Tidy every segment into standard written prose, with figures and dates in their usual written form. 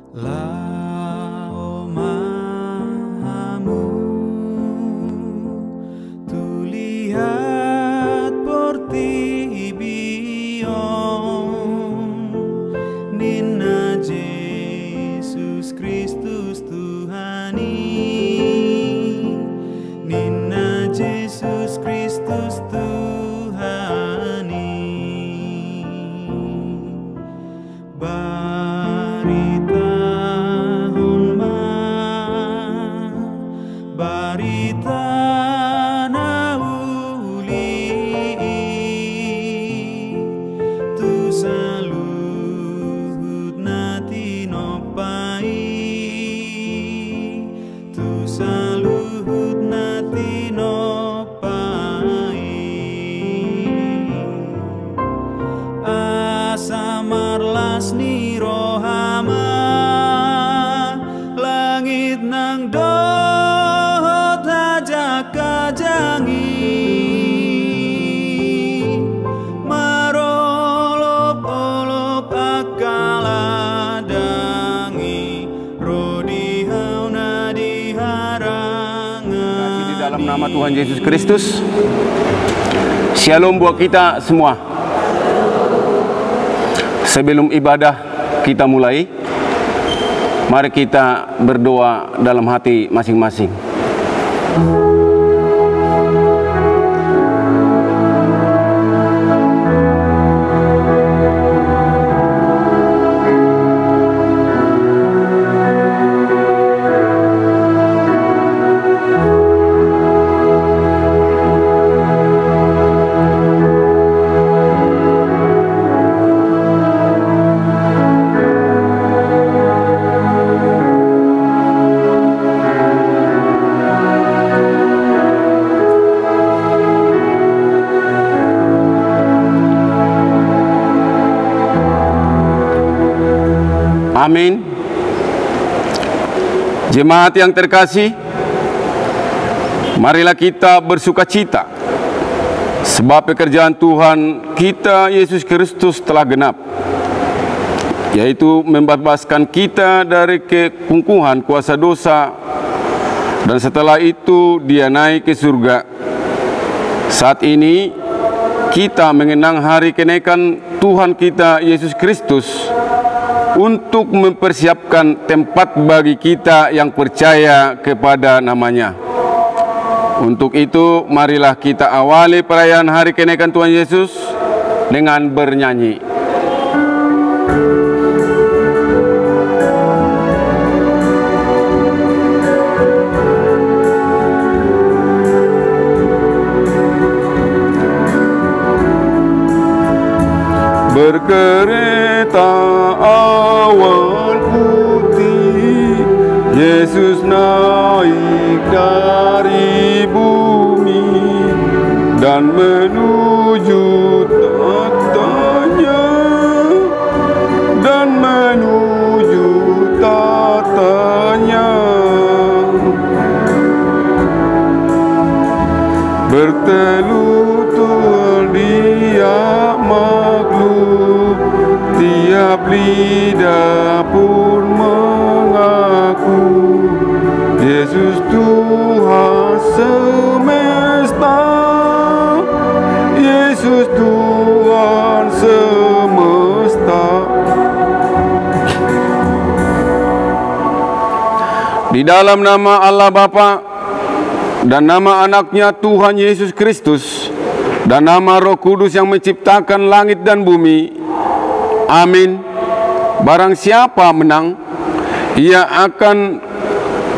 Laumahamu tulihat portibion Nina Jesus Kristus Tuhani Nina Jesus Kristus Tuhani Barita na uli tu saluhut na tinopai tu saluhut na tinopai asamarlas ni rohama langit nang kajangi marolop-olop akaladangi rodihauna diharangan di dalam nama Tuhan Yesus Kristus. Shalom buat kita semua. Sebelum ibadah kita mulai, mari kita berdoa dalam hati masing-masing. Amin. Jemaat yang terkasih, marilah kita bersukacita sebab pekerjaan Tuhan kita Yesus Kristus telah genap, yaitu membebaskan kita dari kekungkungan kuasa dosa, dan setelah itu Dia naik ke surga. Saat ini kita mengenang hari kenaikan Tuhan kita Yesus Kristus untuk mempersiapkan tempat bagi kita yang percaya kepada namanya. Untuk itu, marilah kita awali perayaan hari kenaikan Tuhan Yesus dengan bernyanyi. Berkereta awan putih, Yesus naik dari bumi dan menuju tatanya, dan menuju tatanya. Bertelutur Dia maklum, tiap lidah pun mengaku Yesus Tuhan semesta, Yesus Tuhan semesta. Di dalam nama Allah Bapa dan nama anaknya Tuhan Yesus Kristus dan nama Roh Kudus yang menciptakan langit dan bumi. Amin. Barang siapa menang, ia akan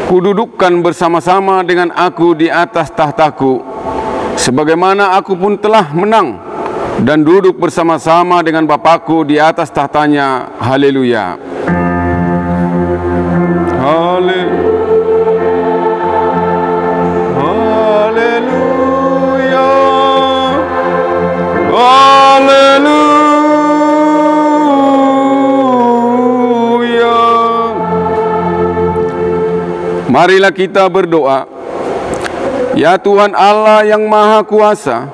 kududukkan bersama-sama dengan aku di atas tahtaku, sebagaimana aku pun telah menang dan duduk bersama-sama dengan Bapakku di atas tahtanya. Haleluya. Haleluya. Marilah kita berdoa. Ya Tuhan Allah yang Maha Kuasa,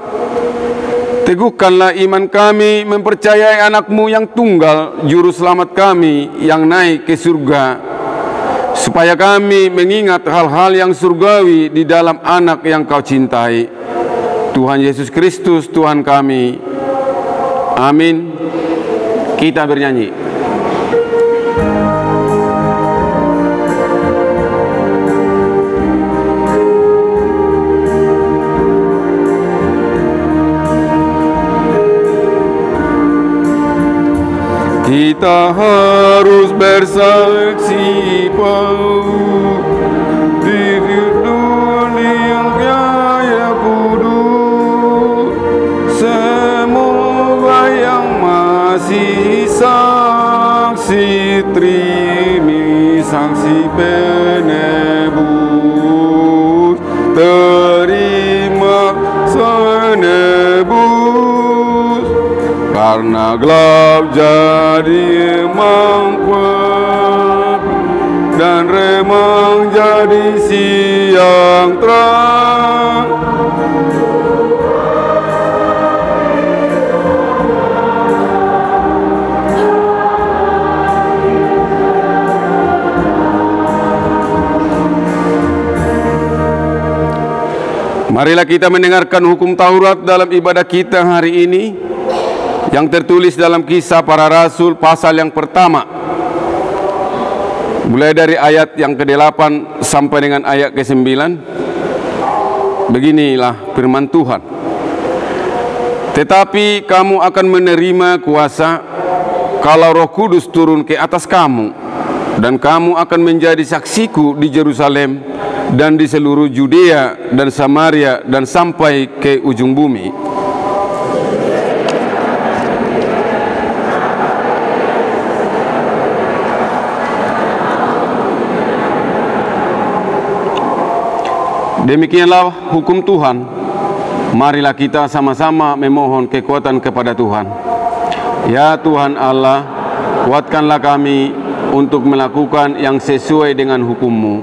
Teguhkanlah iman kami mempercayai anak-Mu yang tunggal, Juru Selamat kami yang naik ke surga, supaya kami mengingat hal-hal yang surgawi di dalam anak yang Kau cintai, Tuhan Yesus Kristus Tuhan kami. Amin. Kita bernyanyi. Kita harus bersaksi bahwa di dunia yang kudus, semoga yang masih saksi Trini, saksi penebus, terima senebus, karena gelap jadi mangkuk dan remang jadi siang terang. Marilah kita mendengarkan hukum Taurat dalam ibadah kita hari ini, yang tertulis dalam Kisah Para Rasul pasal yang pertama, mulai dari ayat yang ke-8 sampai dengan ayat ke-9. Beginilah firman Tuhan. Tetapi kamu akan menerima kuasa kalau Roh Kudus turun ke atas kamu, dan kamu akan menjadi saksiku di Yerusalem dan di seluruh Judea dan Samaria dan sampai ke ujung bumi. Demikianlah hukum Tuhan. Marilah kita sama-sama memohon kekuatan kepada Tuhan. Ya Tuhan Allah, kuatkanlah kami untuk melakukan yang sesuai dengan hukum-Mu.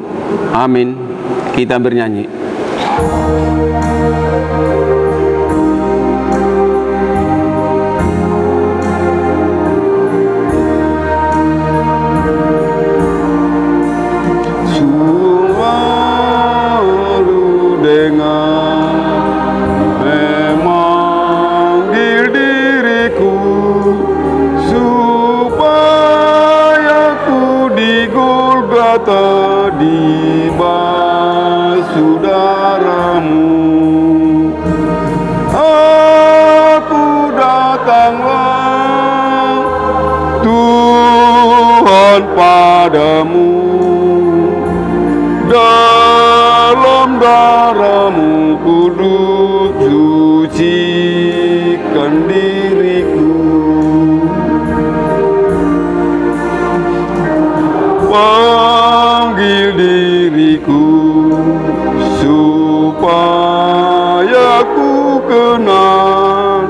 Amin. Kita bernyanyi. Padamu, dalam darah-Mu kudus sucikan diriku, panggil diriku supaya ku kenal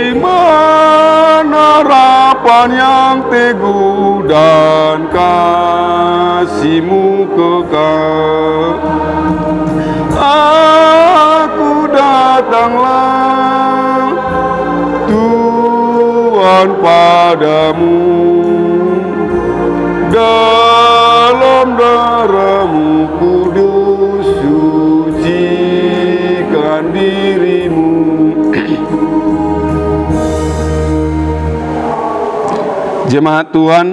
iman harapan yang teguh dan kasih-Mu kekal. Aku datanglah Tuhan padamu, dalam darah-Mu kudus sucikan diri-Mu. Jemaat Tuhan,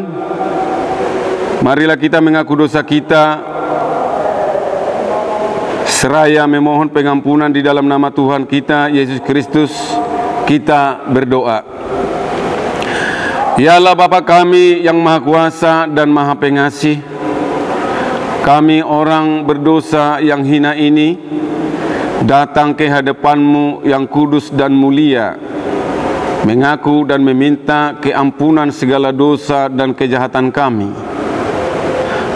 marilah kita mengaku dosa kita seraya memohon pengampunan di dalam nama Tuhan kita Yesus Kristus. Kita berdoa. Ya Allah Bapa kami yang Maha Kuasa dan Maha Pengasih, kami orang berdosa yang hina ini datang ke hadapan-Mu yang kudus dan mulia, mengaku dan meminta keampunan segala dosa dan kejahatan kami.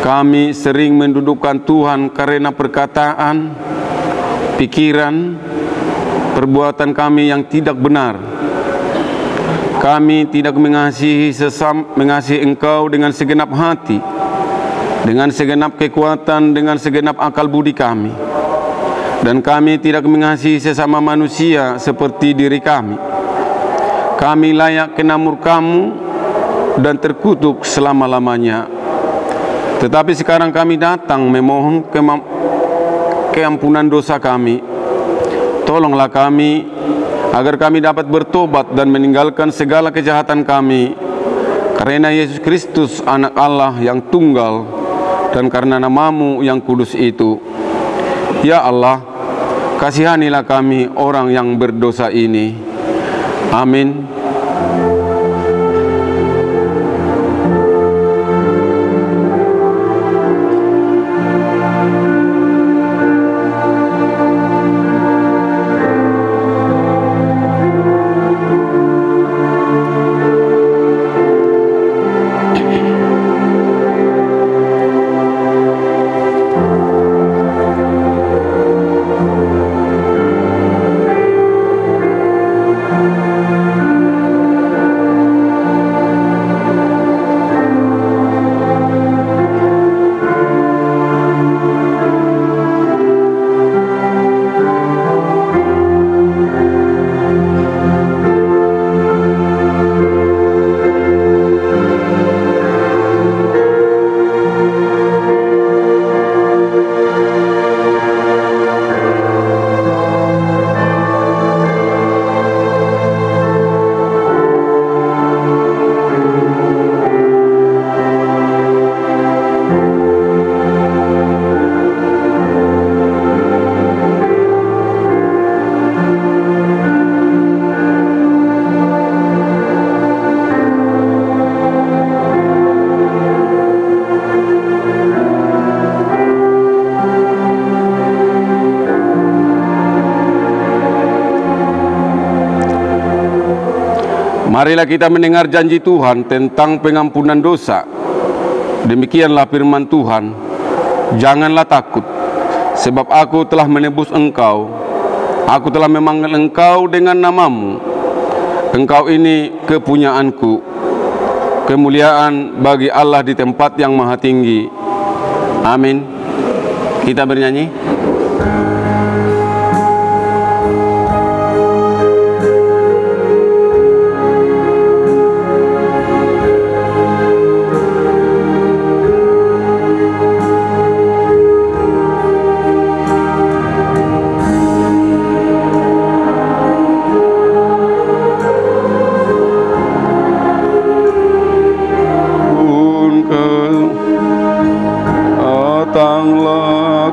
Kami sering mendudukkan Tuhan karena perkataan, pikiran, perbuatan kami yang tidak benar. Kami tidak mengasihi Engkau dengan segenap hati, dengan segenap kekuatan, dengan segenap akal budi kami. dan kami tidak mengasihi sesama manusia seperti diri kami. Kami layak kena murka-Mu dan terkutuk selama-lamanya. Tetapi sekarang kami datang memohon keampunan dosa kami. Tolonglah kami agar kami dapat bertobat dan meninggalkan segala kejahatan kami, karena Yesus Kristus anak Allah yang tunggal dan karena nama-Mu yang kudus itu. Ya Allah, kasihanilah kami orang yang berdosa ini. Amin. Marilah kita mendengar janji Tuhan tentang pengampunan dosa. Demikianlah firman Tuhan, janganlah takut, sebab aku telah menebus engkau. Aku telah memanggil engkau dengan nama-Mu. Engkau ini kepunyaanku. Kemuliaan bagi Allah di tempat yang maha tinggi. Amin. Kita bernyanyi.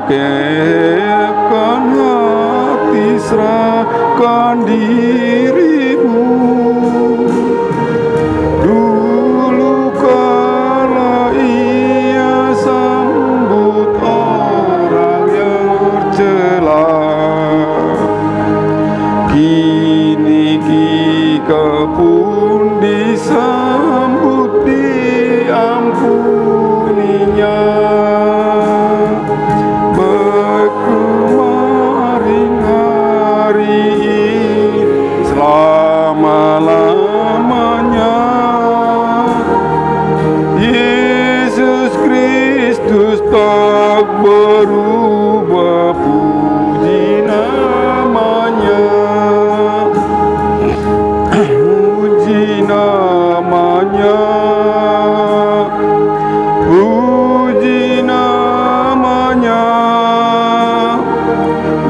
Keepkan hati, serahkan dirimu. Dulu kala Ia sambut orang yang tercela, kini kau pun disambut, diampuninya. Tak berubah, puji namanya, puji namanya, puji namanya.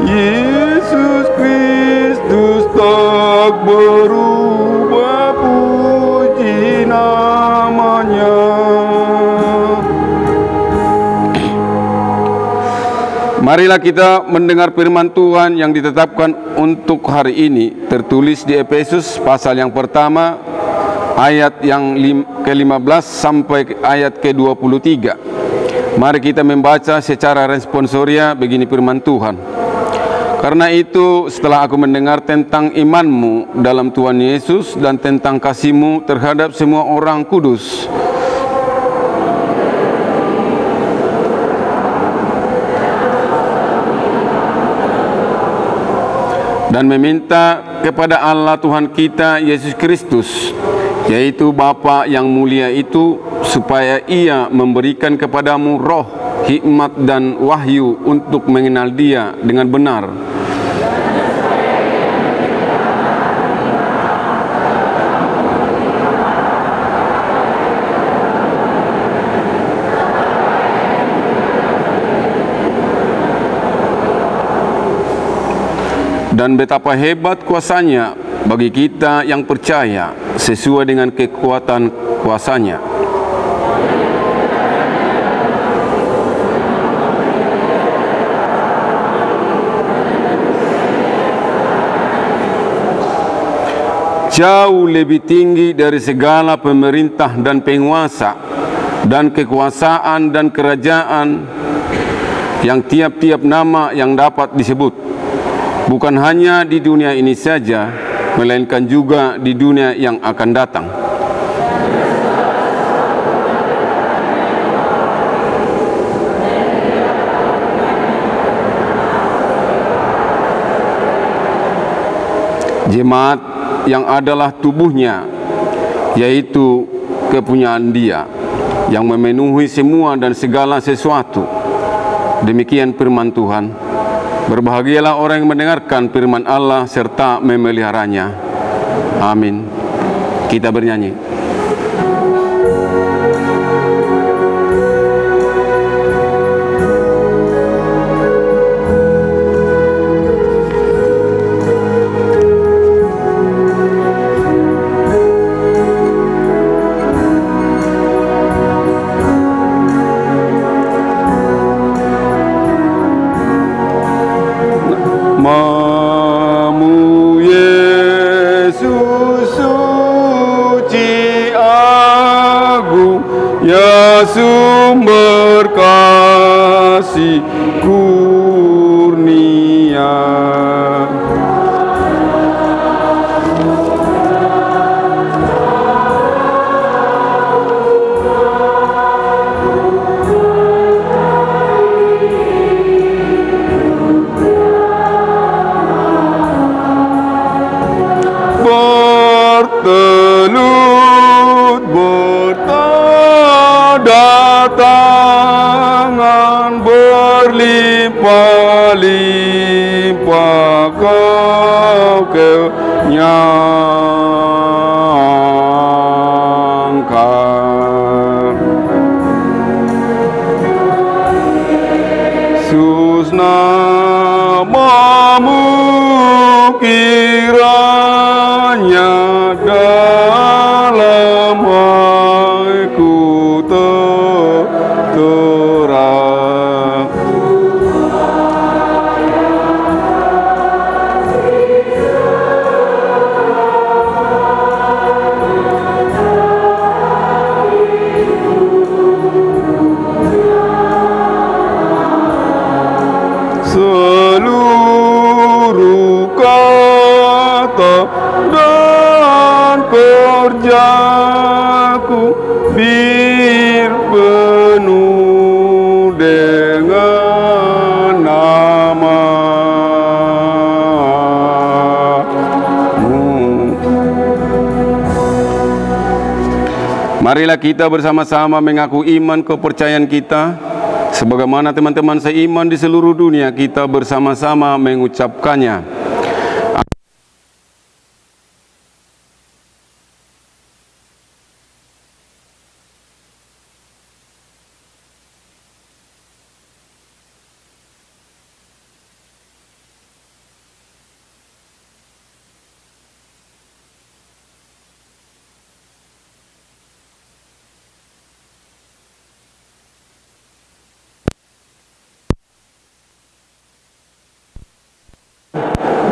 Yesus Kristus tak berubah, puji namanya. Marilah kita mendengar firman Tuhan yang ditetapkan untuk hari ini, tertulis di Efesus pasal yang pertama, ayat yang ke-15 sampai ayat ke-23. Mari kita membaca secara responsoria. Begini firman Tuhan. Karena itu, setelah aku mendengar tentang iman-Mu dalam Tuhan Yesus dan tentang kasih-Mu terhadap semua orang kudus, dan meminta kepada Allah Tuhan kita Yesus Kristus, yaitu Bapa yang mulia itu, supaya Ia memberikan kepadamu roh, hikmat dan wahyu untuk mengenal Dia dengan benar. Dan betapa hebat kuasanya bagi kita yang percaya sesuai dengan kekuatan kuasanya. Jauh lebih tinggi dari segala pemerintah dan penguasa dan kekuasaan dan kerajaan yang tiap-tiap nama yang dapat disebut. Bukan hanya di dunia ini saja, melainkan juga di dunia yang akan datang. Jemaat yang adalah tubuhnya, yaitu kepunyaan Dia, yang memenuhi semua dan segala sesuatu. Demikian firman Tuhan. Berbahagialah orang yang mendengarkan firman Allah serta memeliharanya. Amin. Kita bernyanyi. Namamu Yesus suci agung, ya sumber kasih kurnia. Bertelut bertanda tangan, berlimpah-limpah kau kenyangkan. Yesus, namamu kiranya dalam hatiku terang. Seluruh kata dan kerjaku biar penuh dengan namamu. Marilah kita bersama-sama mengaku iman kepercayaan kita. Sebagaimana teman-teman seiman di seluruh dunia, kita bersama-sama mengucapkannya.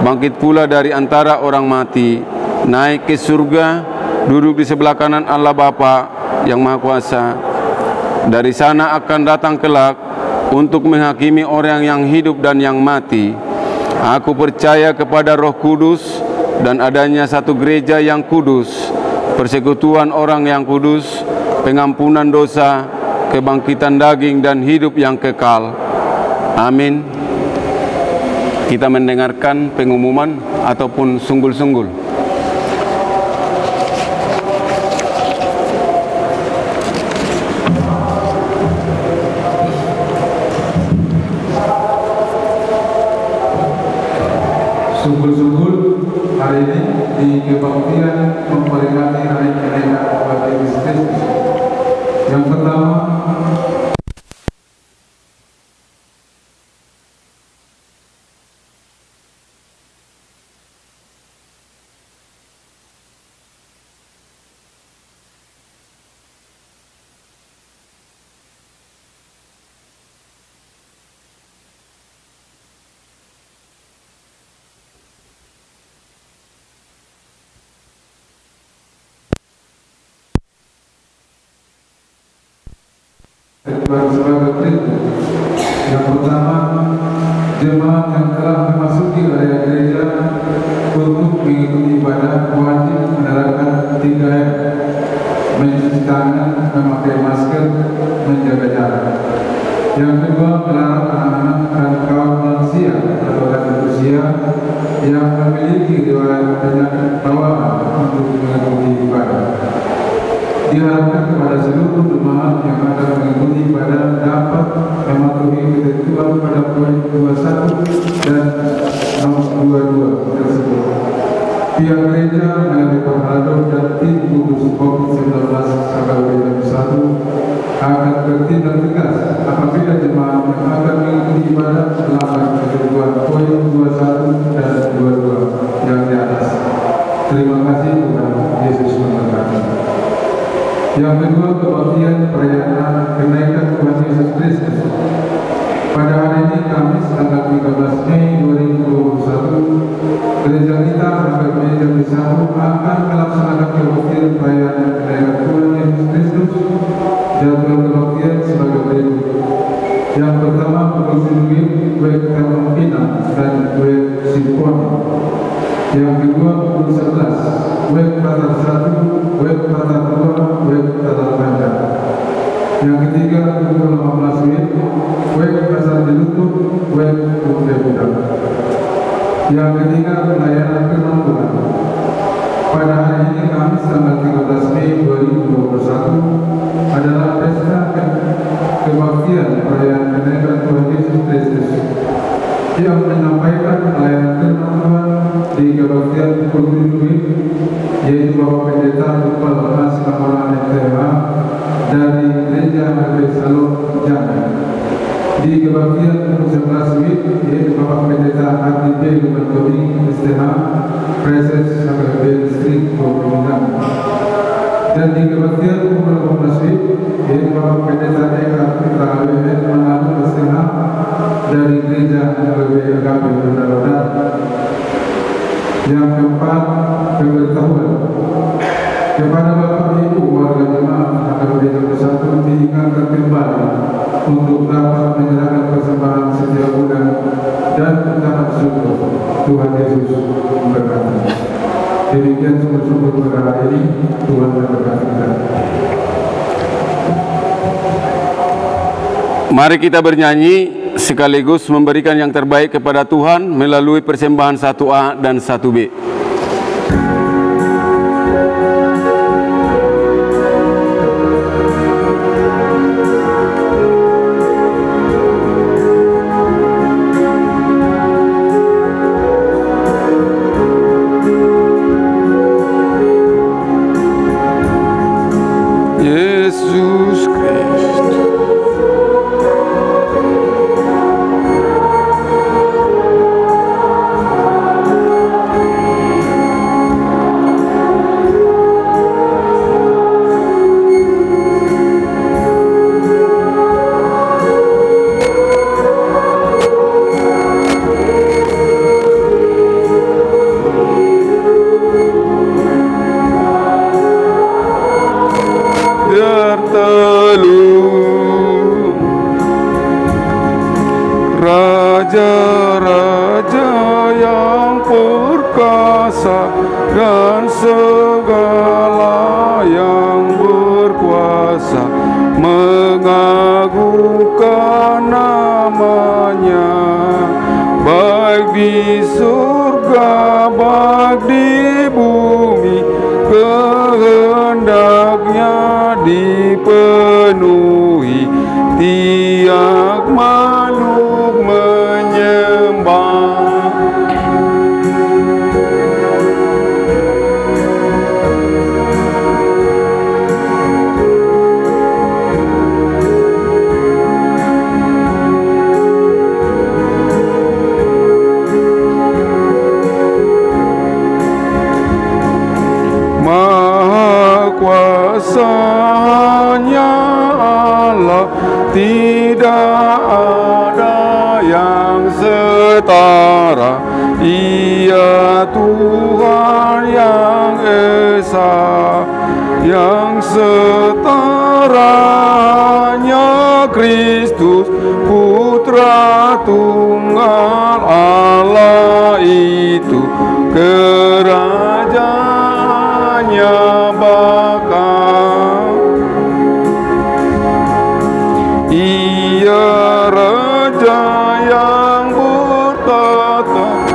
Bangkit pula dari antara orang mati, naik ke surga, duduk di sebelah kanan Allah Bapa yang Maha Kuasa. Dari sana akan datang kelak untuk menghakimi orang yang hidup dan yang mati. Aku percaya kepada Roh Kudus dan adanya satu gereja yang kudus, persekutuan orang yang kudus, pengampunan dosa, kebangkitan daging dan hidup yang kekal. Amin. Kita mendengarkan pengumuman ataupun sunggul-sunggul. bersungguh-sungguh hari ini di kebaktian memperingati hari kenaikan Tuhan Yesus Kristus. Yang pertama, sebagai berikut. Yang pertama, jemaat yang telah memasuki area gereja untuk mengikuti ibadah wajib menerapkan 3M: mencuci tangan, memakai masker, menjaga jarak. Yang kedua, melarang anak-anak dan kaum lansia atau lanjut usia yang memiliki riwayat penyakit bawaan untuk mengikuti ibadah. Diharapkan kepada seluruh jemaat yang akan mengikuti ibadah dapat mematuhi ketentuan pada poin 21 dan nomor 22 tersebut. Pihak gereja melalui Penghadap dan tim gugus COVID-19 Sakal 1 akan bertindak tegas apabila jemaat yang akan mengikuti ibadah melanggar ketentuan poin 21 dan 22 yang di atas. Terima kasih, Tuhan Yesus memberkati. Yang kedua, kebaktian perayaan kenaikan Tuhan Yesus Kristus. Pada hari ini Kamis tanggal 13 Mei 2021, gereja kita Raga Gereja Bersatu akan melaksanakan kebaktian perayaan kenaikan Tuhan Yesus Kristus. Jadwal kebaktian sebagai berikut. Yang pertama, pukul 7 WIB Telkom Pinang dan WIB Simponi. Yang kedua, pukul 11 WIB Patar 1, WIB Patar 2, WIB Patar Panjang. Yang ketiga, pukul 15 WIB Pasar Jelutuk, WIB Bukit Budang. Yang ketiga, pelayanan firman Tuhan. Pada hari ini Kamis tanggal 13 Mei 2021 adalah pesta kebaktian perayaan kenaikan Tuhan Yesus Kristus yang menyampaikan pelayanan firman Tuhan di kebaktian pukul 7 yaitu Bapak Pendeta Tupal Mas Kamolan MTH dari Gereja Nabi Salom Jambi. Di kebaktian pukul 11 yaitu Bapak Pendeta Abdi B. Bantoni STH Presens HKB Distrik Bogor. Dan di kebaktian pukul 18 yaitu Bapak Pendeta Eka Putra AWN Manado STH dari Gereja HKB Benarodan. Yang keempat, pemberitahuan kepada Bapak Ibu warga jemaat HKB Gereja Bersatu diingatkan kembali untuk dapat menyerahkan persembahan setiap bulan dan ucapan syukur. Tuhan Yesus memberkati. Demikian syukur pada hari ini. Tuhan memberkati kita. Mari kita bernyanyi sekaligus memberikan yang terbaik kepada Tuhan melalui persembahan 1A dan 1B. Yesus Kristus, Raja-raja yang perkasa dan segala yang berkuasa mengagungkan namanya, baik di surga baik di bumi, kehendaknya dipenuhi, tiap makhluk menyembah. tidak ada yang setara. Ia Tuhan yang esa, yang setara hanya Kristus, Putra Tunggal Allah itu, kerajaannya bakal. Ia Raja yang bertata.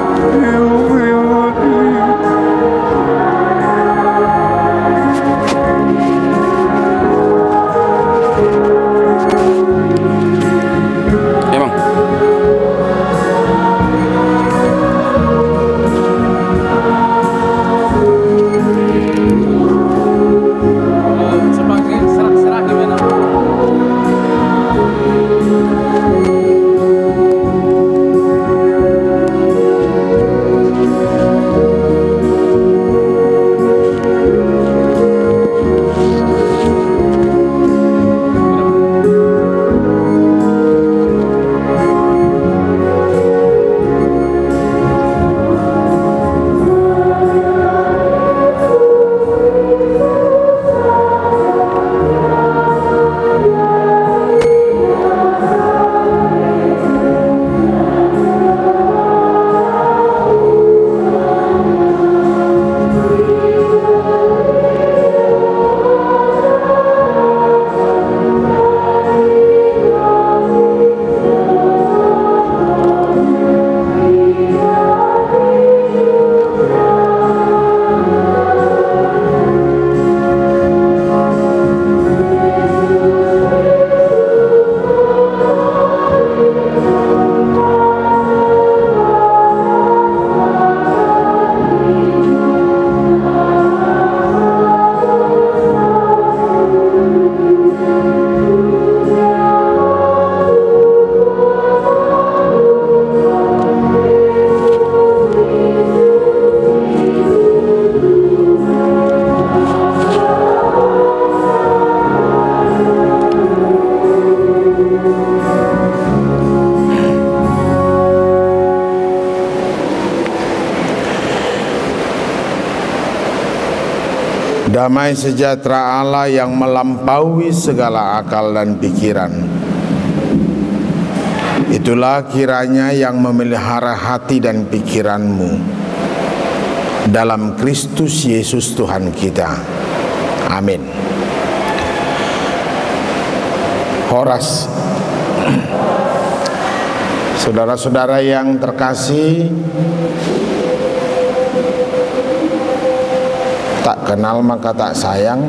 Damai sejahtera Allah yang melampaui segala akal dan pikiran, itulah kiranya yang memelihara hati dan pikiranmu dalam Kristus Yesus Tuhan kita. Amin. Horas. Saudara-saudara yang terkasih, tak kenal maka tak sayang.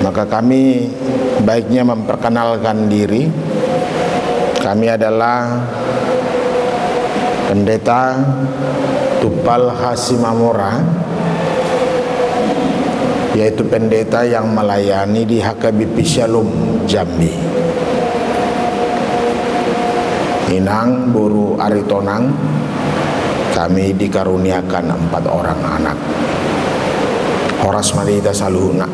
Maka kami baiknya memperkenalkan diri. Kami adalah Pendeta Tupal Hasimamora, yaitu pendeta yang melayani di HKBP Shalom Jambi. Inang Buru Aritonang, kami dikaruniakan 4 orang anak. Horas Marita Saluhuna.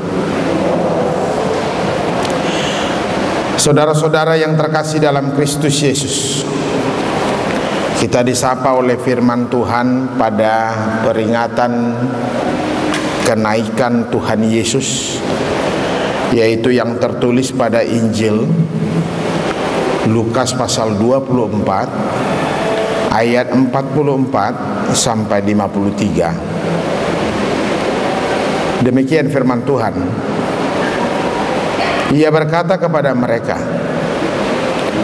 Saudara-saudara yang terkasih dalam Kristus Yesus, kita disapa oleh firman Tuhan pada peringatan kenaikan Tuhan Yesus, yaitu yang tertulis pada Injil Lukas pasal 24 ayat 44 sampai 53. Demikian firman Tuhan. Ia berkata kepada mereka,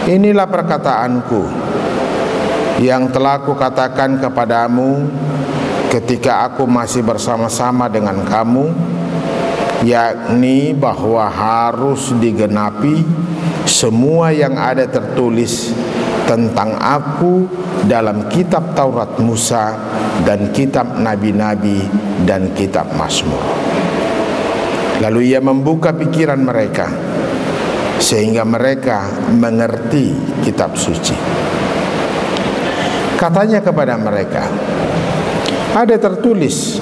"Inilah perkataanku yang telah kukatakan kepadamu ketika aku masih bersama-sama dengan kamu, yakni bahwa harus digenapi semua yang ada tertulis tentang aku dalam kitab Taurat Musa dan kitab Nabi-Nabi dan kitab Mazmur." Lalu ia membuka pikiran mereka sehingga mereka mengerti kitab suci. Katanya kepada mereka, "Ada tertulis,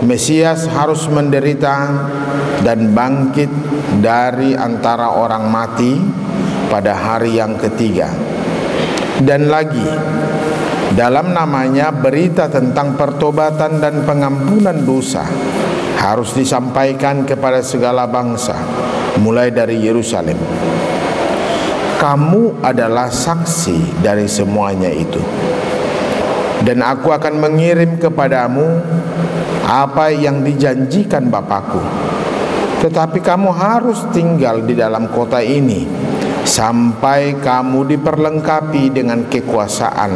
Mesias harus menderita dan bangkit dari antara orang mati pada hari yang ketiga. Dan lagi, dalam namanya berita tentang pertobatan dan pengampunan dosa harus disampaikan kepada segala bangsa, mulai dari Yerusalem. Kamu adalah saksi dari semuanya itu. Dan aku akan mengirim kepadamu apa yang dijanjikan Bapakku. Tetapi kamu harus tinggal di dalam kota ini sampai kamu diperlengkapi dengan kekuasaan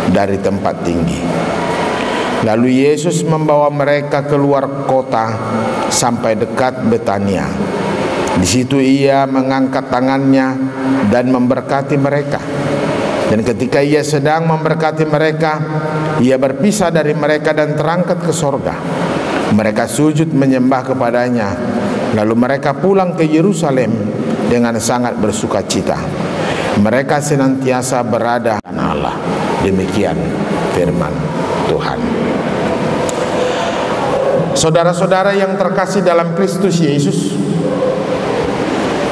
dari tempat tinggi. Lalu Yesus membawa mereka keluar kota sampai dekat Betania. Di situ ia mengangkat tangannya dan memberkati mereka. Dan ketika ia sedang memberkati mereka, ia berpisah dari mereka dan terangkat ke sorga. Mereka sujud menyembah kepadanya. Lalu mereka pulang ke Yerusalem dengan sangat bersukacita. Mereka senantiasa berada dengan Allah. Demikian firman Tuhan. Saudara-saudara yang terkasih dalam Kristus Yesus,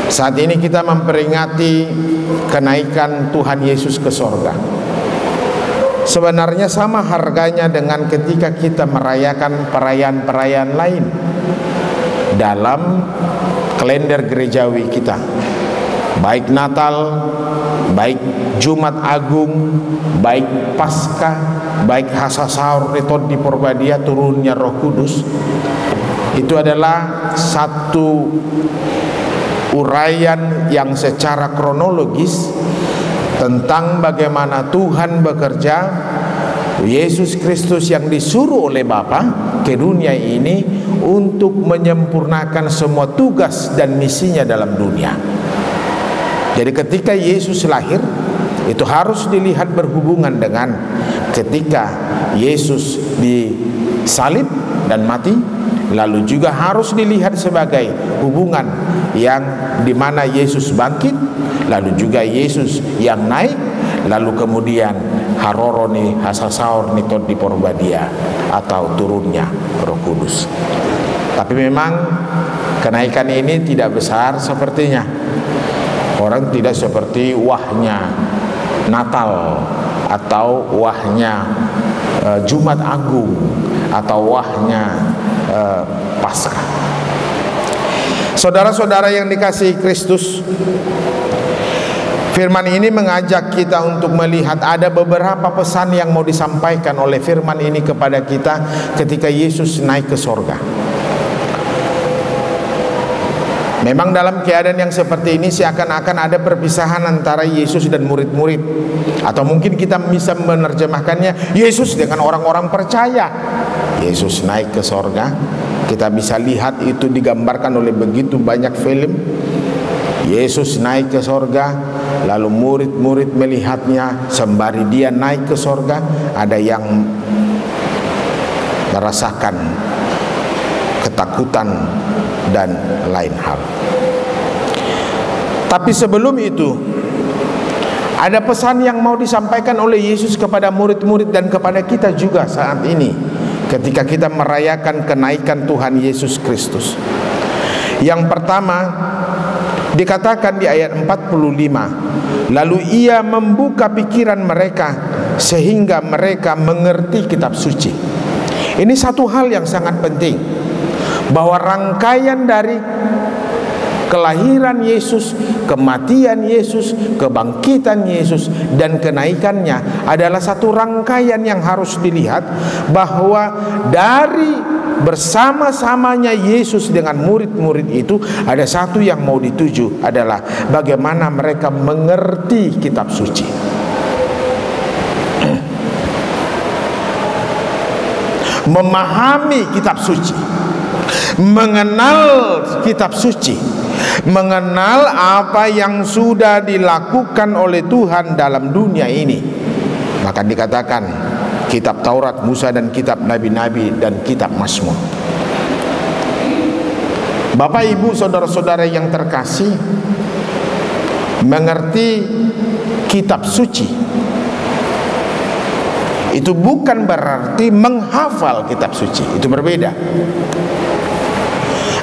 saat ini kita memperingati kenaikan Tuhan Yesus ke sorga. Sebenarnya sama harganya dengan ketika kita merayakan perayaan-perayaan lain dalam kalender gerejawi kita, baik Natal, baik Jumat Agung, baik Paskah, baik Hasasaur Retod di Porbadia, turunnya Roh Kudus. Itu adalah satu uraian yang secara kronologis tentang bagaimana Tuhan bekerja, Yesus Kristus yang disuruh oleh Bapa ke dunia ini untuk menyempurnakan semua tugas dan misinya dalam dunia. Jadi ketika Yesus lahir, itu harus dilihat berhubungan dengan ketika Yesus disalib dan mati. Lalu juga harus dilihat sebagai hubungan yang dimana Yesus bangkit, lalu juga Yesus yang naik, lalu kemudian haroroni hasasaur nitod di Porbadia, atau turunnya Roh Kudus. Tapi memang kenaikan ini tidak besar sepertinya. Orang tidak seperti wahnya Natal atau wahnya Jumat Agung atau wahnya Paskah. Saudara-saudara yang dikasihi Kristus, firman ini mengajak kita untuk melihat ada beberapa pesan yang mau disampaikan oleh firman ini kepada kita ketika Yesus naik ke sorga. Memang dalam keadaan yang seperti ini seakan-akan ada perpisahan antara Yesus dan murid-murid, atau mungkin kita bisa menerjemahkannya Yesus dengan orang-orang percaya. Yesus naik ke sorga, kita bisa lihat itu digambarkan oleh begitu banyak film. Yesus naik ke sorga, lalu murid-murid melihatnya sembari dia naik ke sorga. Ada yang merasakan ketakutan dan lain hal. Tapi sebelum itu, ada pesan yang mau disampaikan oleh Yesus kepada murid-murid dan kepada kita juga saat ini ketika kita merayakan kenaikan Tuhan Yesus Kristus. Yang pertama dikatakan di ayat 45, lalu ia membuka pikiran mereka sehingga mereka mengerti kitab suci. Ini satu hal yang sangat penting, bahwa rangkaian dari kelahiran Yesus, kematian Yesus, kebangkitan Yesus, dan kenaikannya adalah satu rangkaian yang harus dilihat, bahwa dari bersama-samanya Yesus dengan murid-murid itu ada satu yang mau dituju, adalah bagaimana mereka mengerti kitab suci. Memahami kitab suci, mengenal kitab suci, mengenal apa yang sudah dilakukan oleh Tuhan dalam dunia ini. Maka dikatakan kitab Taurat, Musa, dan kitab Nabi-Nabi, dan kitab Mazmur. Bapak, Ibu, saudara-saudara yang terkasih, mengerti kitab suci Itu bukan berarti menghafal kitab suci, itu berbeda.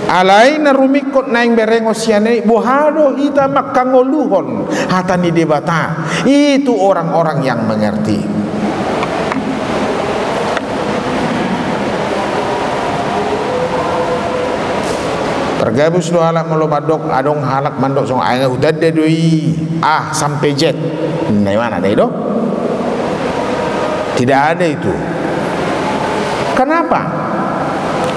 Alaina rumikot naing berengo siane bohado hita makangoluhon hatani debata. Itu orang-orang yang mengerti. Tergabus do halak melobadok adong halak mandok song aya udade doi sampai jet. Nah, mana deh do? Tidak ada itu. Kenapa?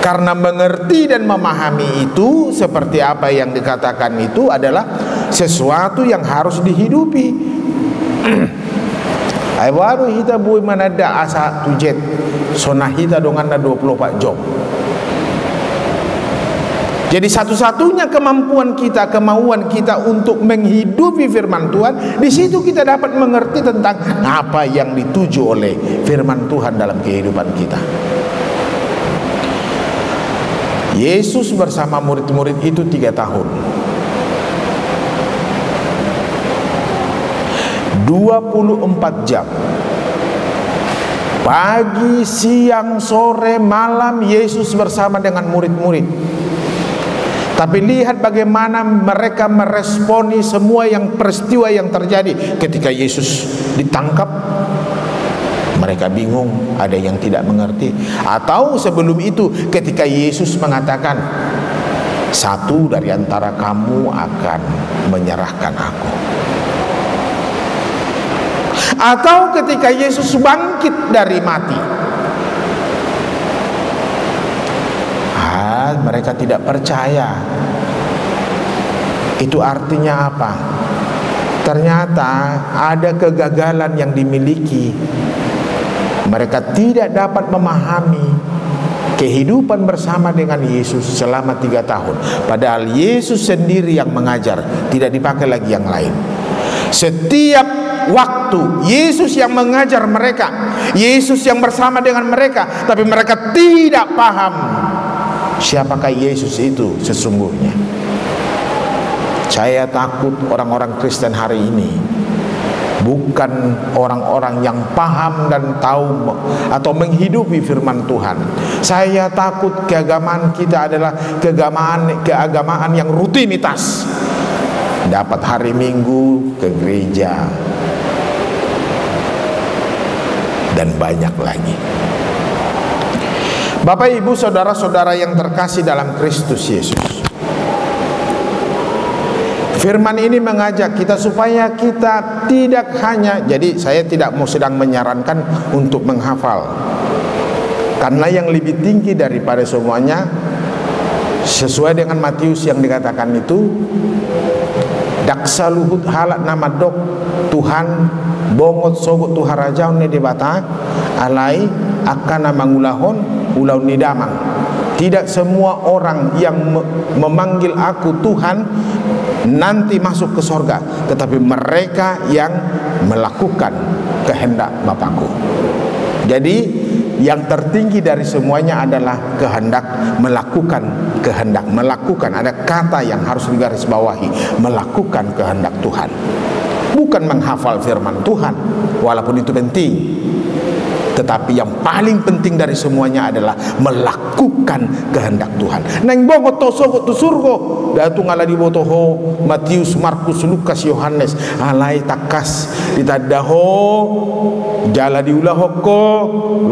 Karena mengerti dan memahami itu seperti apa yang dikatakan itu adalah sesuatu yang harus dihidupi. Ai baru kita bui manada asa tujet sonah kita donganna 24 jam. Jadi satu-satunya kemampuan kita, kemauan kita untuk menghidupi firman Tuhan, di situ kita dapat mengerti tentang apa yang dituju oleh firman Tuhan dalam kehidupan kita. Yesus bersama murid-murid itu 3 tahun. 24 jam. Pagi, siang, sore, malam Yesus bersama dengan murid-murid. Tapi lihat bagaimana mereka meresponi semua yang peristiwa yang terjadi ketika Yesus ditangkap. Mereka bingung, ada yang tidak mengerti. Atau sebelum itu ketika Yesus mengatakan, satu dari antara kamu akan menyerahkan aku. Atau ketika Yesus bangkit dari mati, mereka tidak percaya. Itu artinya apa? Ternyata ada kegagalan yang dimiliki. Mereka tidak dapat memahami kehidupan bersama dengan Yesus selama 3 tahun. Padahal Yesus sendiri yang mengajar, tidak dipakai lagi yang lain. Setiap waktu Yesus yang mengajar mereka, Yesus yang bersama dengan mereka, tapi mereka tidak paham siapakah Yesus itu sesungguhnya. Saya takut orang-orang Kristen hari ini bukan orang-orang yang paham dan tahu atau menghidupi firman Tuhan. Saya takut keagamaan kita adalah keagamaan yang rutinitas. Dapat hari Minggu ke gereja dan banyak lagi. Bapak, Ibu, saudara-saudara yang terkasih dalam Kristus Yesus, firman ini mengajak kita supaya kita tidak hanya, jadi saya tidak mau sedang menyarankan untuk menghafal, karena yang lebih tinggi daripada semuanya sesuai dengan Matius yang dikatakan itu, daksa luhut halak nama dok Tuhan bongot sogot Tuhan rajaun ne debata alai akan mangulahon ulau nidamang. Tidak semua orang yang memanggil aku Tuhan nanti masuk ke sorga, tetapi mereka yang melakukan kehendak Bapakku. Jadi yang tertinggi dari semuanya adalah kehendak, melakukan kehendak, melakukan. Ada kata yang harus digarisbawahi, melakukan kehendak Tuhan. Bukan menghafal firman Tuhan, walaupun itu penting, tetapi yang paling penting dari semuanya adalah melakukan kehendak Tuhan. Neng bongot to sogot to surgo datu ngaladi botoho Matius, Markus, Lukas, Yohanes alai takas ditadaho jala diulahoko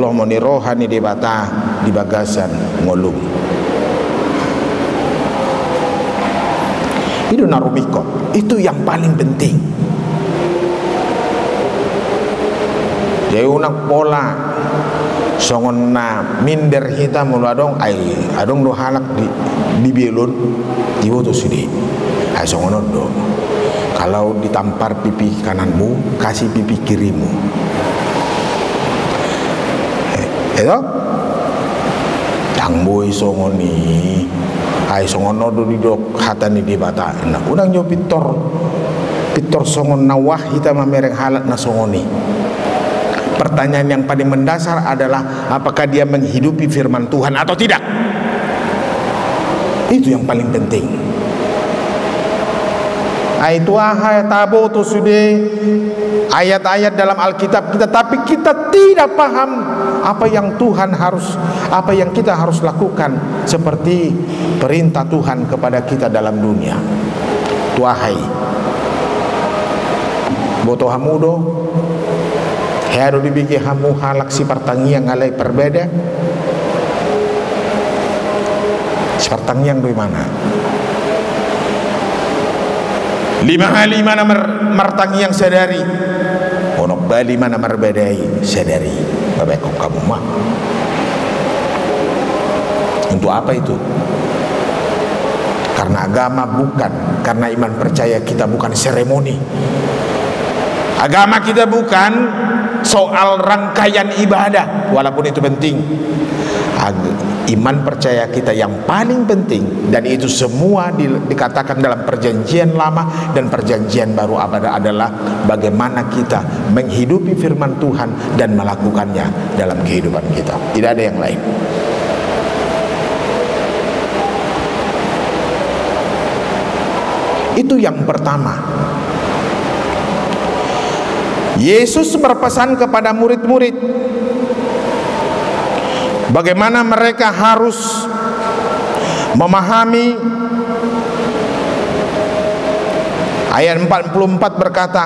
loh moni rohani debata di bagasan ngolum. Itu narumikot, itu yang paling penting. Jadi unak pola songon na minder kita muladong ay adong do halak di belon di boto sudi ay songon do. Kalau ditampar pipi kananmu, kasih pipi kirimu. Itu tangboy songon ni ay songon do di dok hatani di bata. Nah, unang jo pitor songon nawah kita mamereng halak na songon ni. Pertanyaan yang paling mendasar adalah apakah dia menghidupi firman Tuhan atau tidak. Itu yang paling penting. Itu tabo tu sudah ayat-ayat dalam Alkitab kita, tapi kita tidak paham apa yang Tuhan harus, apa yang kita harus lakukan, seperti perintah Tuhan kepada kita dalam dunia. Tuahai boto hamudo hero dibikin hamu halak si pertanian ngalai perbeda. Si pertanian dari mana? Lima mana martangi yang sadari, onok bali mana merbedai sadari. Babekok kamu mah. Untuk apa itu? Karena agama bukan, karena iman percaya kita bukan seremoni. Agama kita bukan soal rangkaian ibadah, walaupun itu penting. Iman percaya kita yang paling penting, dan itu semua dikatakan dalam perjanjian lama dan perjanjian baru adalah bagaimana kita menghidupi firman Tuhan dan melakukannya dalam kehidupan kita. Tidak ada yang lain. Itu yang pertama. Yesus berpesan kepada murid-murid bagaimana mereka harus memahami. Ayat 44 berkata,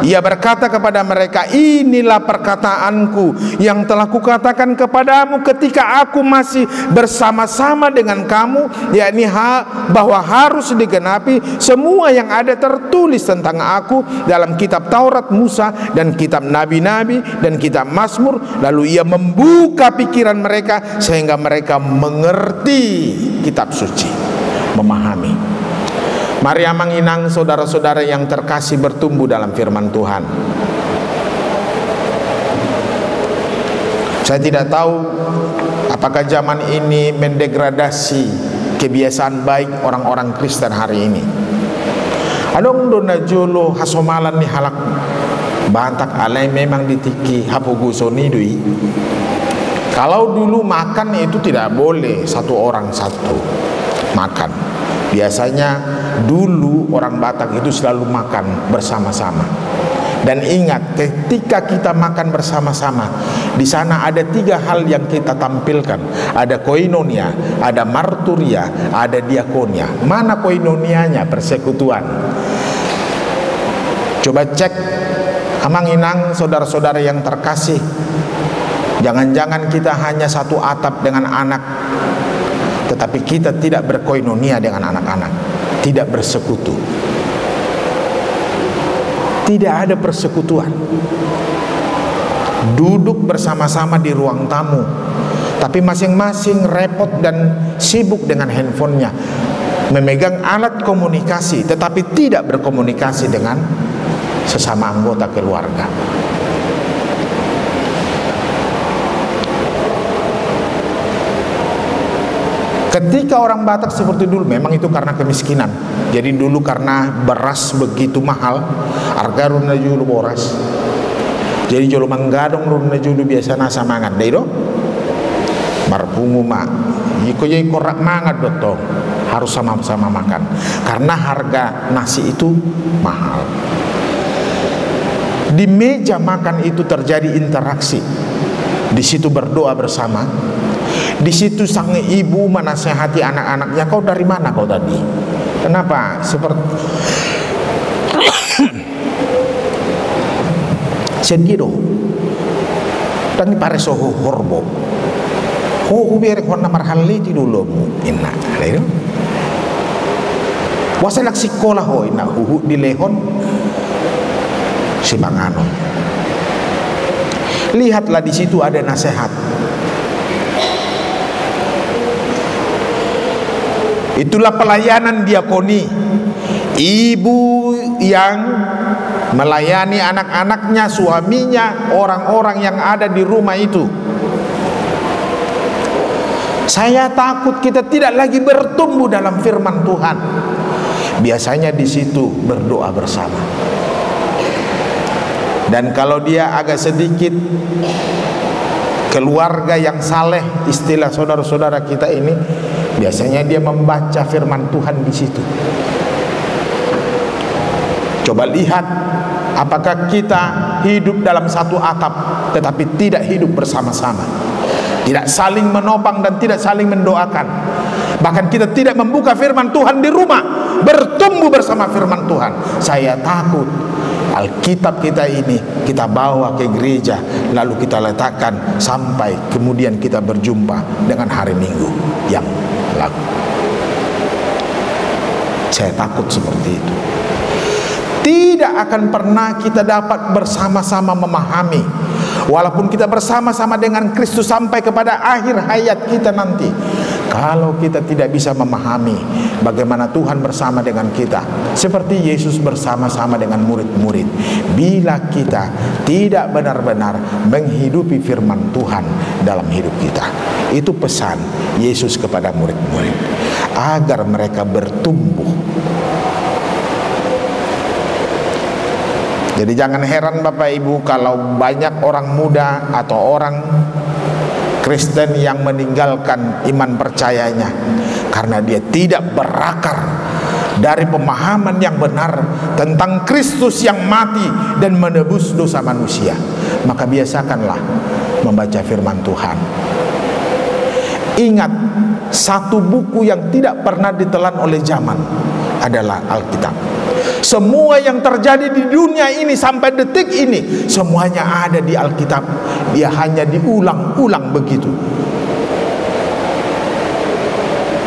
Ia berkata kepada mereka, inilah perkataanku yang telah kukatakan kepadamu ketika aku masih bersama-sama dengan kamu, yakni bahwa harus digenapi semua yang ada tertulis tentang aku dalam kitab Taurat Musa dan kitab Nabi-Nabi dan kitab Mazmur. Lalu ia membuka pikiran mereka sehingga mereka mengerti kitab suci, memahami. Mari amanginang saudara-saudara yang terkasih bertumbuh dalam firman Tuhan. Saya tidak tahu apakah zaman ini mendegradasi kebiasaan baik orang-orang Kristen hari ini. Adong dona jolo hasomalan ni halak bantak alai memang ditiki hapugu sonidui. Kalau dulu makan itu tidak boleh satu orang satu makan. Biasanya dulu orang Batak itu selalu makan bersama-sama. Dan ingat, ketika kita makan bersama-sama, di sana ada 3 hal yang kita tampilkan. Ada koinonia, ada marturia, ada diakonia. Mana koinonianya? Persekutuan. Coba cek, amanginang saudara-saudara yang terkasih. Jangan-jangan kita hanya satu atap dengan anak, tetapi kita tidak berkoinonia dengan anak-anak, tidak bersekutu. Tidak ada persekutuan. Duduk bersama-sama di ruang tamu, tapi masing-masing repot dan sibuk dengan handphonenya, memegang alat komunikasi, tetapi tidak berkomunikasi dengan sesama anggota keluarga. Ketika orang Batak seperti dulu, memang itu karena kemiskinan. Jadi dulu karena beras begitu mahal, harga runa julu boras. Jadi jolo manggadong runa julu biasa nasa mangat deh do. Marpungu mak, iko jadi korak mangat dotong. Harus sama-sama makan karena harga nasi itu mahal. Di meja makan itu terjadi interaksi. Di situ berdoa bersama. Di situ sang ibu menasehati anak-anaknya, kau dari mana kau tadi? Kenapa? Seperti sendiri. Dan pare soho horbo. Ho biar kau namar haliti dulu inna. Lalu, wasalak sekolah ho inna huhu di lehon si bangano. Lihatlah di situ ada nasihat. Itulah pelayanan diakoni. Ibu yang melayani anak-anaknya, suaminya, orang-orang yang ada di rumah itu. Saya takut kita tidak lagi bertumbuh dalam firman Tuhan. Biasanya di situ berdoa bersama. Dan kalau dia agak sedikit keluarga yang saleh, istilah saudara-saudara kita ini, biasanya dia membaca firman Tuhan di situ. Coba lihat, apakah kita hidup dalam satu atap tetapi tidak hidup bersama-sama, tidak saling menopang dan tidak saling mendoakan. Bahkan kita tidak membuka firman Tuhan di rumah, bertumbuh bersama firman Tuhan. Saya takut Alkitab kita ini kita bawa ke gereja, lalu kita letakkan sampai kemudian kita berjumpa dengan hari Minggu yang lalu. Saya takut seperti itu. Tidak akan pernah kita dapat bersama-sama memahami, walaupun kita bersama-sama dengan Kristus sampai kepada akhir hayat kita nanti, kalau kita tidak bisa memahami bagaimana Tuhan bersama dengan kita, seperti Yesus bersama-sama dengan murid-murid, bila kita tidak benar-benar menghidupi firman Tuhan dalam hidup kita. Itu pesan Yesus kepada murid-murid, agar mereka bertumbuh. Jadi jangan heran Bapak Ibu kalau banyak orang muda atau orang Kristen yang meninggalkan iman percayanya karena dia tidak berakar dari pemahaman yang benar tentang Kristus yang mati dan menebus dosa manusia. Maka biasakanlah membaca firman Tuhan. Ingat, satu buku yang tidak pernah ditelan oleh zaman adalah Alkitab. Semua yang terjadi di dunia ini sampai detik ini semuanya ada di Alkitab. Dia hanya diulang-ulang begitu.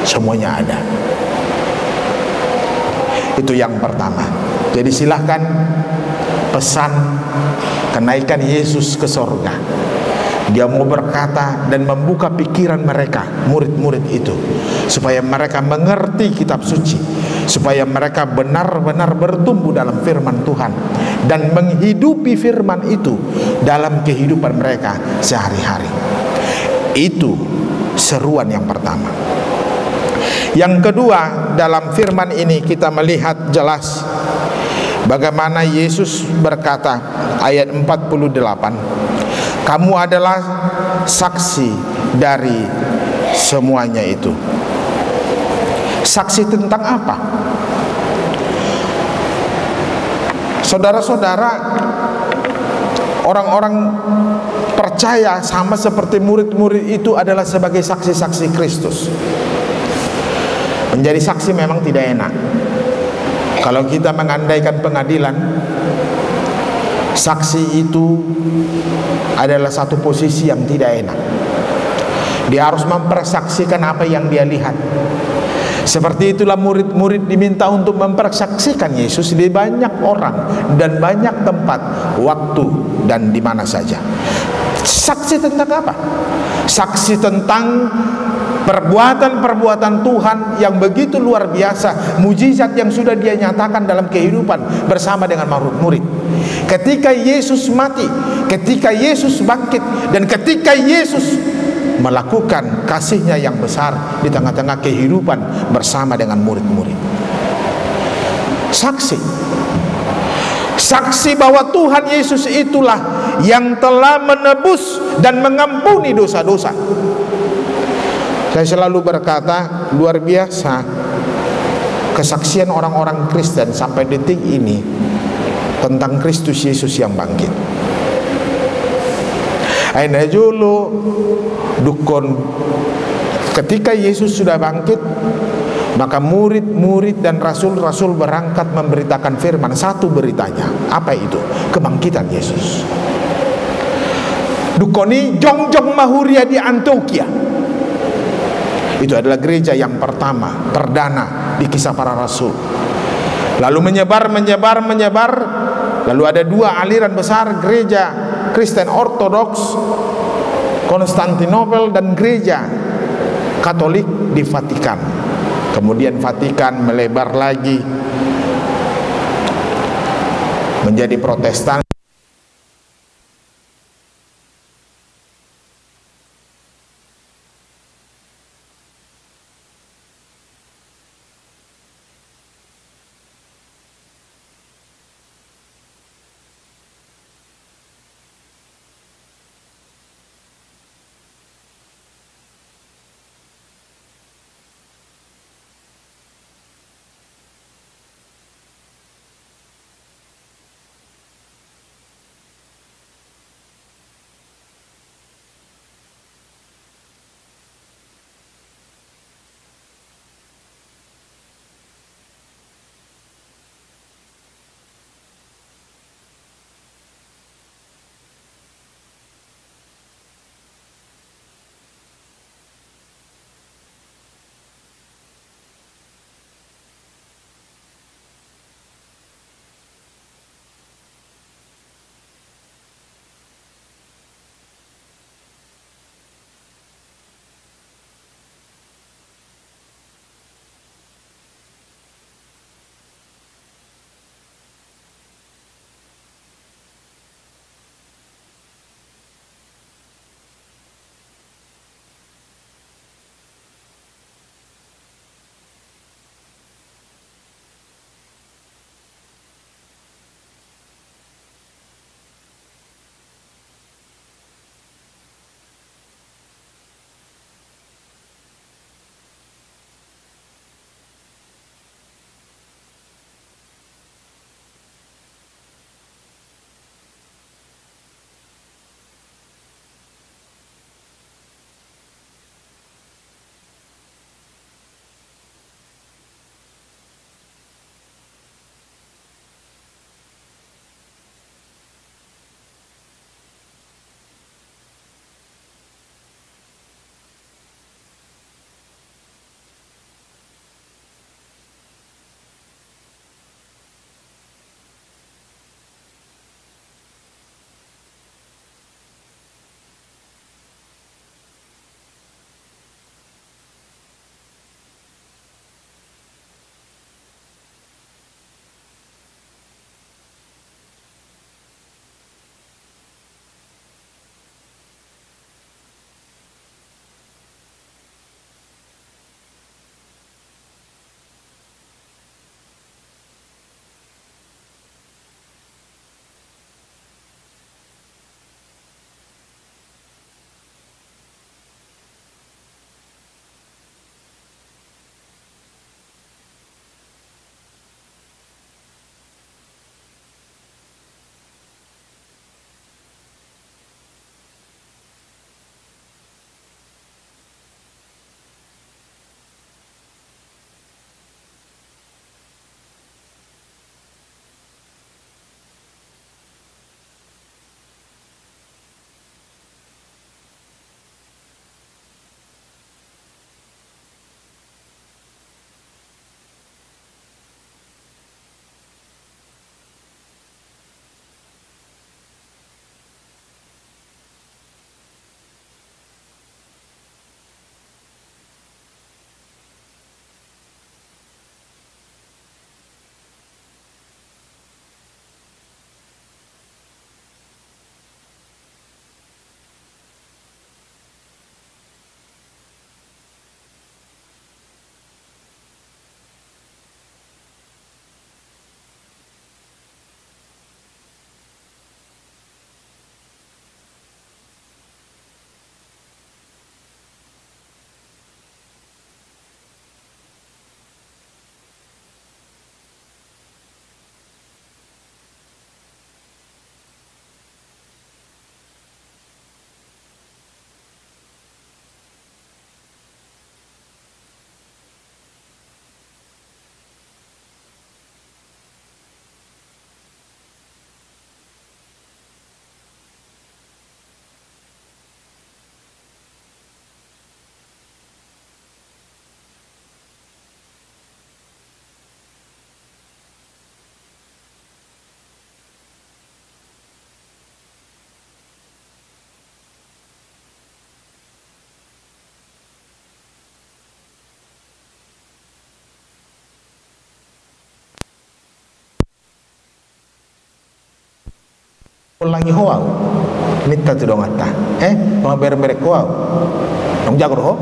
Semuanya ada. Itu yang pertama. Jadi silahkan pesan kenaikan Yesus ke sorga. Dia mau berkata dan membuka pikiran mereka, murid-murid itu, supaya mereka mengerti kitab suci, supaya mereka benar-benar bertumbuh dalam firman Tuhan dan menghidupi firman itu dalam kehidupan mereka sehari-hari. Itu seruan yang pertama. Yang kedua, dalam firman ini kita melihat jelas bagaimana Yesus berkata, ayat 48, kamu adalah saksi dari semuanya itu. Saksi tentang apa? Saudara-saudara, orang-orang percaya sama seperti murid-murid itu adalah sebagai saksi-saksi Kristus. Menjadi saksi memang tidak enak. Kalau kita mengandaikan pengadilan, saksi itu adalah satu posisi yang tidak enak. Dia harus mempersaksikan apa yang dia lihat. Seperti itulah murid-murid diminta untuk mempersaksikan Yesus di banyak orang dan banyak tempat, waktu dan di mana saja. Saksi tentang apa? Saksi tentang perbuatan-perbuatan Tuhan yang begitu luar biasa, mujizat yang sudah dia nyatakan dalam kehidupan bersama dengan murid-murid. Ketika Yesus mati, ketika Yesus bangkit, dan ketika Yesus melakukan kasihnya yang besar di tengah-tengah kehidupan bersama dengan murid-murid. Saksi bahwa Tuhan Yesus itulah yang telah menebus dan mengampuni dosa-dosa. Saya selalu berkata, luar biasa kesaksian orang-orang Kristen sampai detik ini tentang Kristus Yesus yang bangkit. Aina julu dukun, ketika Yesus sudah bangkit, maka murid-murid dan rasul-rasul berangkat memberitakan firman. Satu beritanya, apa itu? Kebangkitan Yesus. Dukoni jongjong mahuria di Antioquia. Itu adalah gereja yang pertama, perdana di kisah para rasul. Lalu menyebar. Lalu ada dua aliran besar, gereja Kristen Ortodoks Konstantinopel dan gereja Katolik di Vatikan. Kemudian Vatikan melebar lagi menjadi Protestan. Ulangi hoa, minta tu dong ata, dong bermerek hoa, dong jago ho.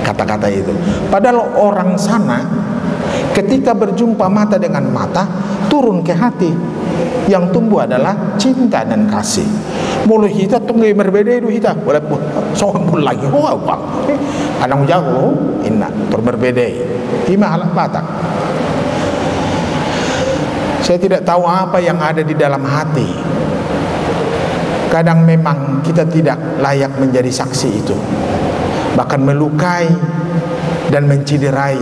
Kata-kata itu. Padahal orang sana ketika berjumpa mata dengan mata turun ke hati. Yang tumbuh adalah cinta dan kasih. Mulu kita tunggu berbeda itu kita. Boleh soal lagi hoa bang. Anang jago, inna berbeda. Ima halak batak. Saya tidak tahu apa yang ada di dalam hati. Kadang memang kita tidak layak menjadi saksi itu. Bahkan melukai dan menciderai.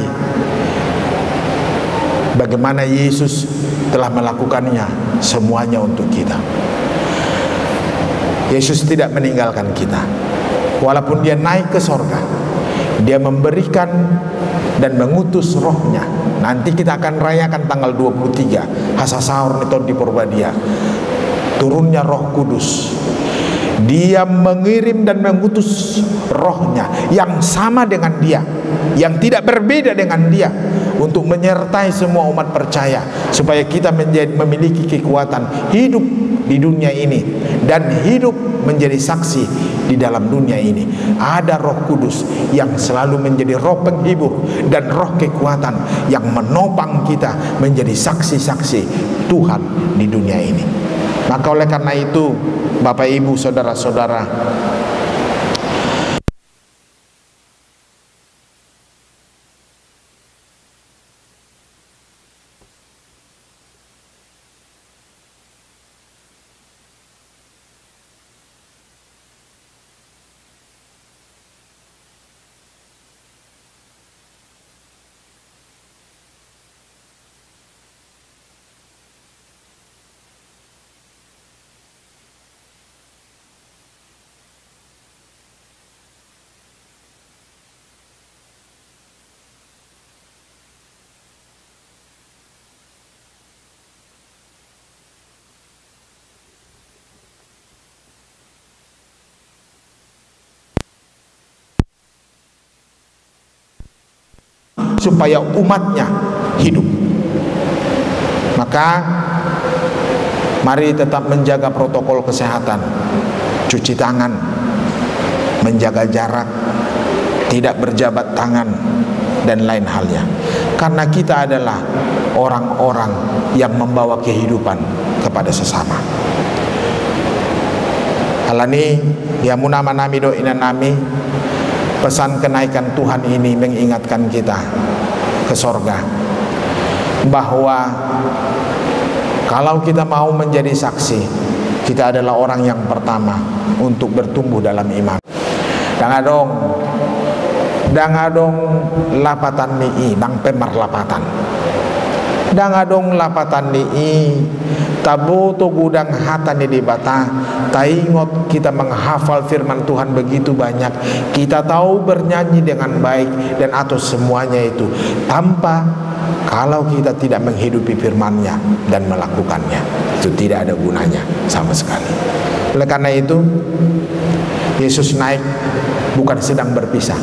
Bagaimana Yesus telah melakukannya semuanya untuk kita. Yesus tidak meninggalkan kita. Walaupun dia naik ke sorga, dia memberikan dan mengutus rohnya. Nanti kita akan rayakan tanggal 23 Hasa Sahur Niton di Purbadia. Turunnya Roh Kudus. Dia mengirim dan mengutus rohnya yang sama dengan dia, yang tidak berbeda dengan dia, untuk menyertai semua umat percaya, supaya kita memiliki kekuatan hidup di dunia ini dan hidup menjadi saksi di dalam dunia ini. Ada Roh Kudus yang selalu menjadi roh penghibur dan roh kekuatan yang menopang kita menjadi saksi-saksi Tuhan di dunia ini. Maka oleh karena itu, Bapak Ibu, saudara-saudara, supaya umatnya hidup. Maka mari tetap menjaga protokol kesehatan, cuci tangan, menjaga jarak, tidak berjabat tangan, dan lain halnya. Karena kita adalah orang-orang yang membawa kehidupan kepada sesama. Alani ya munama nami do ina nami. Pesan kenaikan Tuhan ini mengingatkan kita ke sorga, bahwa kalau kita mau menjadi saksi, kita adalah orang yang pertama untuk bertumbuh dalam iman. Dangadong lapatan ni bang pemar lapatan. Dangadong lapatan ni tabu to gudang hatan di bata. Taingot kita menghafal firman Tuhan begitu banyak, kita tahu bernyanyi dengan baik dan atau semuanya itu tanpa, kalau kita tidak menghidupi firman-Nya dan melakukannya, itu tidak ada gunanya sama sekali. Oleh karena itu, Yesus naik bukan sedang berpisah.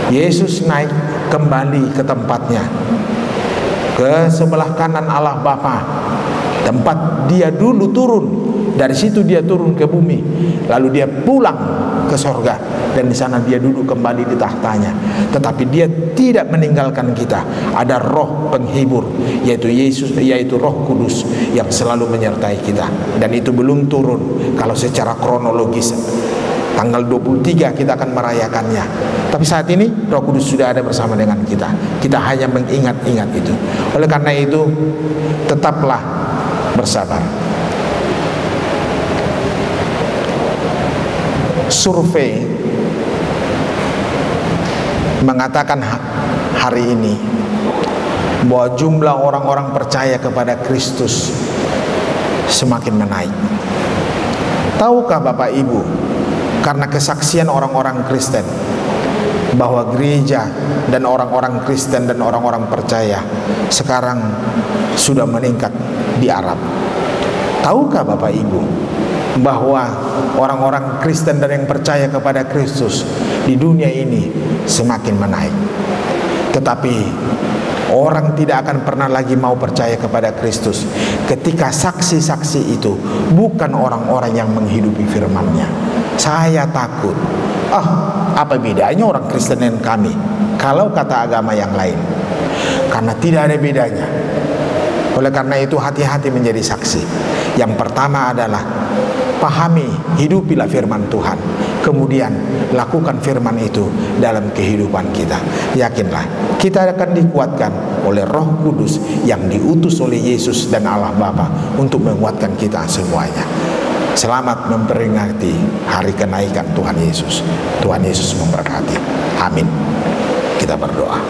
Yesus naik kembali ke tempatnya, ke sebelah kanan Allah Bapa, tempat dia dulu turun. Dari situ dia turun ke bumi, lalu dia pulang ke sorga, dan di sana dia duduk kembali di tahtanya. Tetapi dia tidak meninggalkan kita. Ada roh penghibur, yaitu Yesus, yaitu Roh Kudus yang selalu menyertai kita. Dan itu belum turun kalau secara kronologis. Tanggal 23 kita akan merayakannya. Tapi saat ini Roh Kudus sudah ada bersama dengan kita. Kita hanya mengingat-ingat itu. Oleh karena itu, tetaplah bersabar. Survei mengatakan hari ini bahwa jumlah orang-orang percaya kepada Kristus semakin menaik. Tahukah Bapak Ibu, karena kesaksian orang-orang Kristen bahwa gereja dan orang-orang Kristen dan orang-orang percaya sekarang sudah meningkat di Arab. Tahukah Bapak Ibu bahwa orang-orang Kristen dan yang percaya kepada Kristus di dunia ini semakin menaik? Tetapi Orang tidak akan pernah lagi mau percaya kepada Kristus ketika saksi-saksi itu bukan orang-orang yang menghidupi firman-Nya. Saya takut, apa bedanya orang Kristen dengan kami kalau kata agama yang lain? Karena tidak ada bedanya. Oleh karena itu hati-hati menjadi saksi. Yang pertama adalah pahami, hidupilah firman Tuhan. Kemudian lakukan firman itu dalam kehidupan kita. Yakinlah, kita akan dikuatkan oleh Roh Kudus yang diutus oleh Yesus dan Allah Bapa untuk menguatkan kita semuanya. Selamat memperingati hari kenaikan Tuhan Yesus. Tuhan Yesus memberkati. Amin. Kita berdoa.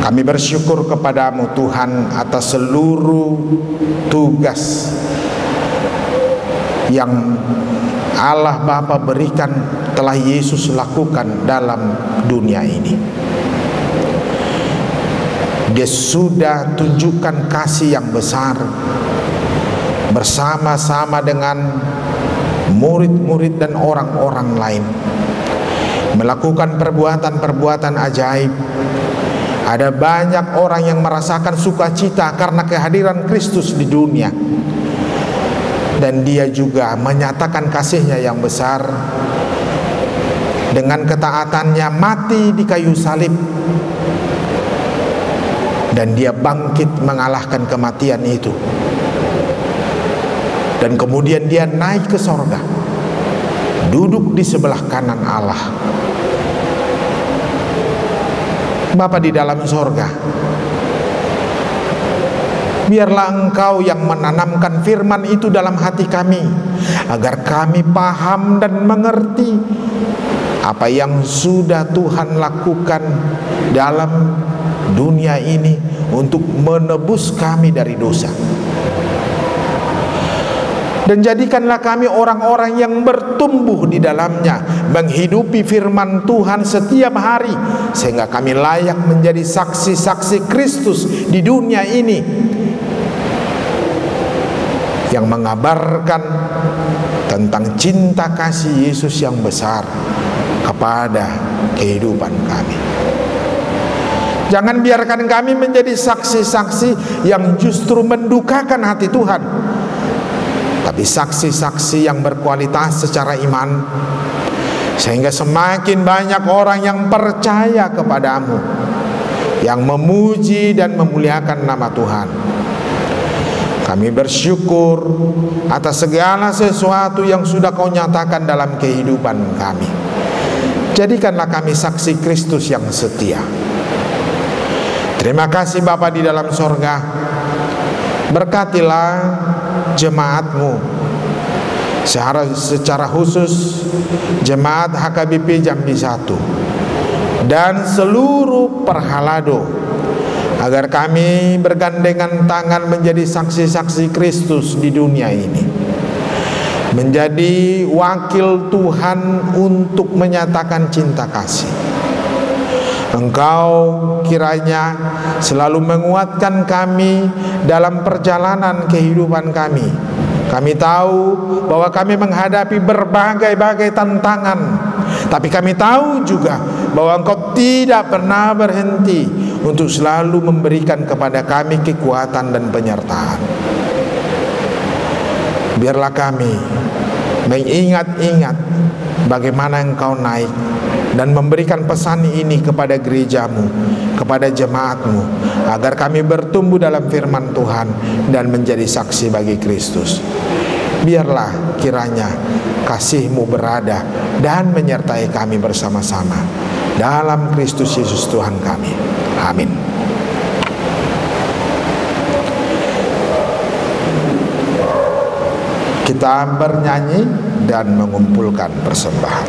Kami bersyukur kepadamu Tuhan atas seluruh tugas yang Allah Bapa berikan telah Yesus lakukan dalam dunia ini. Dia sudah tunjukkan kasih yang besar bersama-sama dengan murid-murid dan orang-orang lain, melakukan perbuatan-perbuatan ajaib. Ada banyak orang yang merasakan sukacita karena kehadiran Kristus di dunia. Dan dia juga menyatakan kasih-Nya yang besar dengan ketaatannya mati di kayu salib. Dan dia bangkit mengalahkan kematian itu. Dan kemudian dia naik ke sorga, duduk di sebelah kanan Allah. Bapa di dalam sorga, biarlah Engkau yang menanamkan firman itu dalam hati kami, agar kami paham dan mengerti apa yang sudah Tuhan lakukan dalam dunia ini untuk menebus kami dari dosa. Dan jadikanlah kami orang-orang yang bertumbuh di dalamnya, menghidupi firman Tuhan setiap hari, sehingga kami layak menjadi saksi-saksi Kristus di dunia ini, yang mengabarkan tentang cinta kasih Yesus yang besar kepada kehidupan kami. Jangan biarkan kami menjadi saksi-saksi yang justru mendukakan hati Tuhan, tapi saksi-saksi yang berkualitas secara iman, sehingga semakin banyak orang yang percaya kepadamu, yang memuji dan memuliakan nama Tuhan. Kami bersyukur atas segala sesuatu yang sudah Kau nyatakan dalam kehidupan kami. Jadikanlah kami saksi Kristus yang setia. Terima kasih Bapa di dalam sorga. Berkatilah jemaat-Mu, secara khusus jemaat HKBP Jambi 1 dan seluruh Perhalado, agar kami bergandengan tangan menjadi saksi-saksi Kristus di dunia ini, menjadi wakil Tuhan untuk menyatakan cinta kasih. Engkau kiranya selalu menguatkan kami dalam perjalanan kehidupan kami. Kami tahu bahwa kami menghadapi berbagai-bagai tantangan, tapi kami tahu juga bahwa Engkau tidak pernah berhenti untuk selalu memberikan kepada kami kekuatan dan penyertaan. Biarlah kami mengingat-ingat bagaimana Engkau naik dan memberikan pesan ini kepada gereja-Mu, kepada jemaat-Mu, agar kami bertumbuh dalam firman Tuhan dan menjadi saksi bagi Kristus. Biarlah kiranya kasih-Mu berada dan menyertai kami bersama-sama dalam Kristus Yesus Tuhan kami. Amin. Kita bernyanyi dan mengumpulkan persembahan.